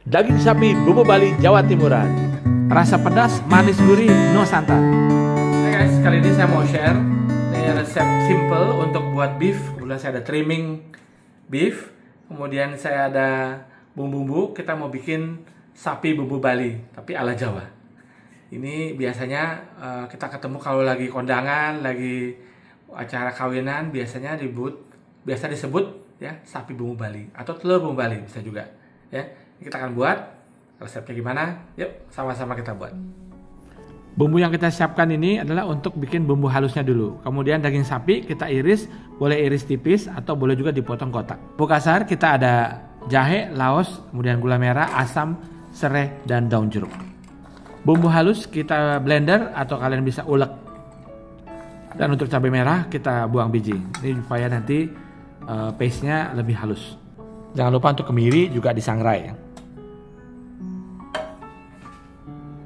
Daging sapi bumbu Bali Jawa Timuran. Rasa pedas, manis, gurih, no santan. Hai guys, kali ini saya mau share ini resep simple untuk buat beef. Kemudian saya ada trimming beef. Kemudian saya ada bumbu-bumbu. Kita mau bikin sapi bumbu Bali, tapi ala Jawa. Ini biasanya kita ketemu kalau lagi kondangan, lagi acara kawinan, biasanya biasa disebut ya sapi bumbu Bali atau telur bumbu Bali bisa juga ya. Kita akan buat resepnya gimana? Yuk sama-sama kita buat. Bumbu yang kita siapkan ini adalah untuk bikin bumbu halusnya dulu. Kemudian daging sapi kita iris, boleh iris tipis atau boleh juga dipotong kotak. Bumbu kasar kita ada jahe, laos, kemudian gula merah, asam, serai, dan daun jeruk. Bumbu halus kita blender atau kalian bisa ulek. Dan untuk cabai merah kita buang biji. Ini supaya nanti paste-nya lebih halus. Jangan lupa untuk kemiri juga disangrai ya.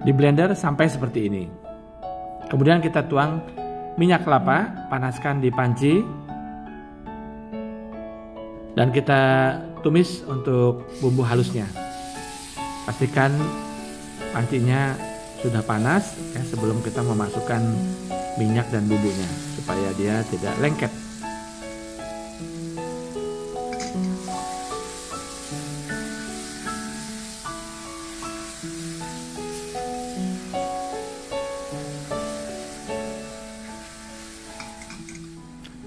Di blender sampai seperti ini. Kemudian kita tuang minyak kelapa, panaskan di panci. Dan kita tumis untuk bumbu halusnya. Pastikan pancinya sudah panas ya, sebelum kita memasukkan minyak dan bumbunya supaya dia tidak lengket.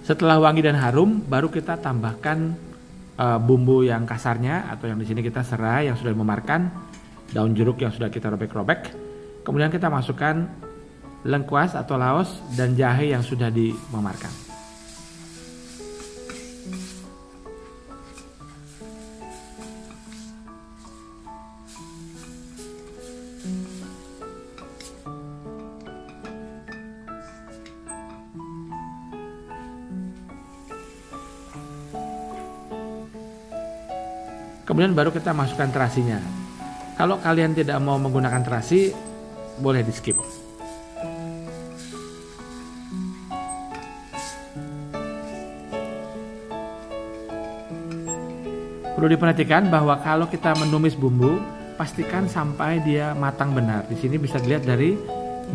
Setelah wangi dan harum, baru kita tambahkan bumbu yang kasarnya atau yang di sini kita serai yang sudah dimemarkan, daun jeruk yang sudah kita robek-robek. Kemudian kita masukkan lengkuas atau laos dan jahe yang sudah dimemarkan. Kemudian baru kita masukkan terasinya. Kalau kalian tidak mau menggunakan terasi, boleh di skip. Perlu diperhatikan bahwa kalau kita menumis bumbu, pastikan sampai dia matang benar. Di sini bisa dilihat dari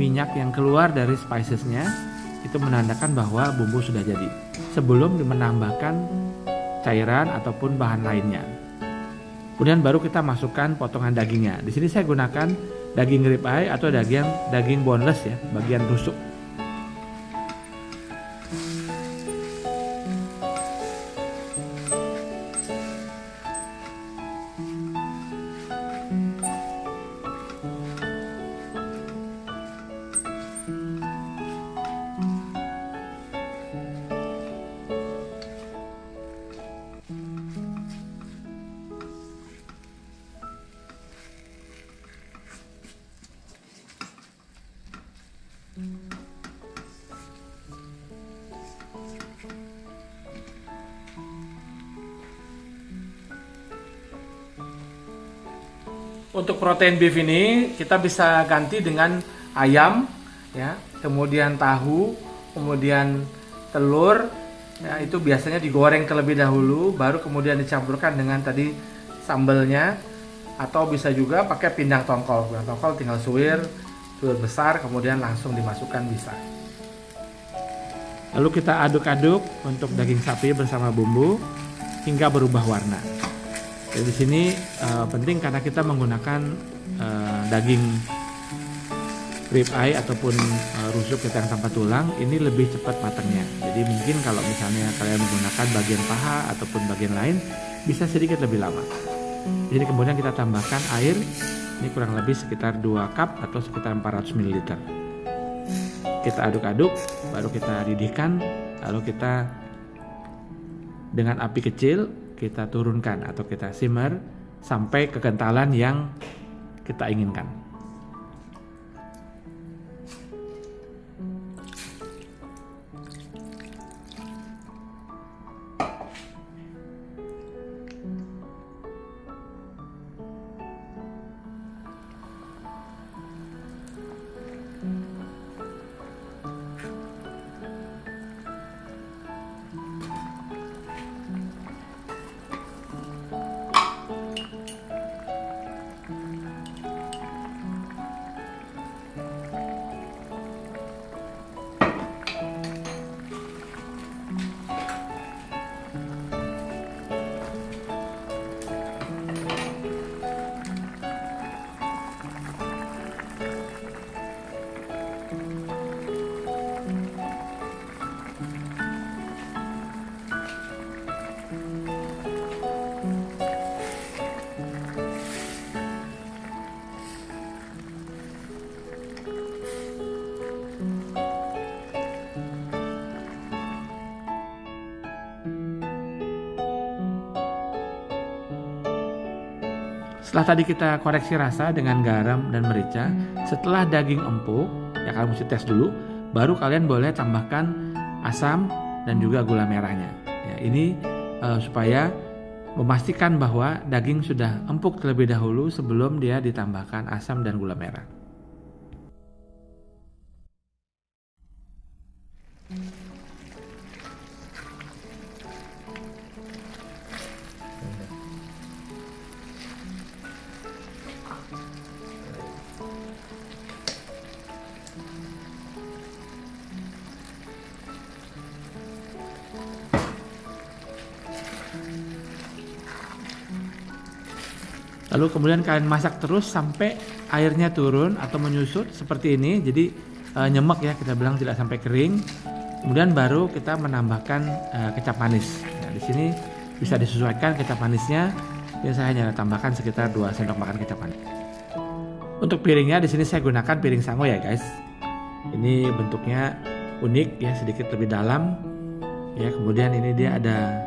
minyak yang keluar dari spicesnya, itu menandakan bahwa bumbu sudah jadi. Sebelum menambahkan cairan ataupun bahan lainnya. Kemudian baru kita masukkan potongan dagingnya. Di sini saya gunakan daging rib eye atau daging boneless ya, bagian rusuk. Untuk protein beef ini kita bisa ganti dengan ayam ya, kemudian tahu, kemudian telur ya, itu biasanya digoreng terlebih dahulu baru kemudian dicampurkan dengan tadi sambelnya, atau bisa juga pakai pindang tongkol. Pindang tongkol tinggal suwir besar kemudian langsung dimasukkan bisa. Lalu kita aduk-aduk untuk daging sapi bersama bumbu hingga berubah warna. Jadi di sini penting karena kita menggunakan daging rib eye ataupun rusuk kita yang tanpa tulang, ini lebih cepat matangnya. Jadi mungkin kalau misalnya kalian menggunakan bagian paha ataupun bagian lain bisa sedikit lebih lama. Jadi kemudian kita tambahkan air, ini kurang lebih sekitar 2 cup atau sekitar 400 ml. Kita aduk-aduk, baru kita didihkan, lalu kita dengan api kecil kita turunkan atau kita simmer sampai kekentalan yang kita inginkan. Setelah tadi kita koreksi rasa dengan garam dan merica, setelah daging empuk, ya kalian mesti tes dulu, baru kalian boleh tambahkan asam dan juga gula merahnya. Ya, ini supaya memastikan bahwa daging sudah empuk terlebih dahulu sebelum dia ditambahkan asam dan gula merah. Lalu kemudian kalian masak terus sampai airnya turun atau menyusut seperti ini. Jadi nyemek ya, kita bilang tidak sampai kering. Kemudian baru kita menambahkan kecap manis. Nah, di sini bisa disesuaikan kecap manisnya. Ini saya hanya tambahkan sekitar 2 sendok makan kecap manis. Untuk piringnya di sini saya gunakan piring sango ya guys. Ini bentuknya unik ya, sedikit lebih dalam. Ya, kemudian ini dia ada,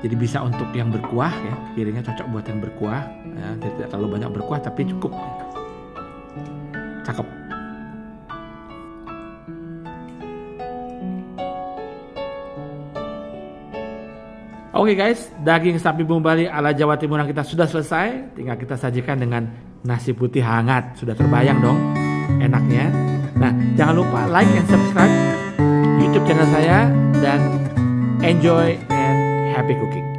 jadi bisa untuk yang berkuah ya, piringnya cocok buat yang berkuah ya, tidak terlalu banyak berkuah tapi cukup. Cakep. Oke guys, daging sapi Bumbu Bali ala Jawa Timuran kita sudah selesai. Tinggal kita sajikan dengan nasi putih hangat. Sudah terbayang dong enaknya. Nah, jangan lupa like and subscribe YouTube channel saya dan enjoy and happy cooking.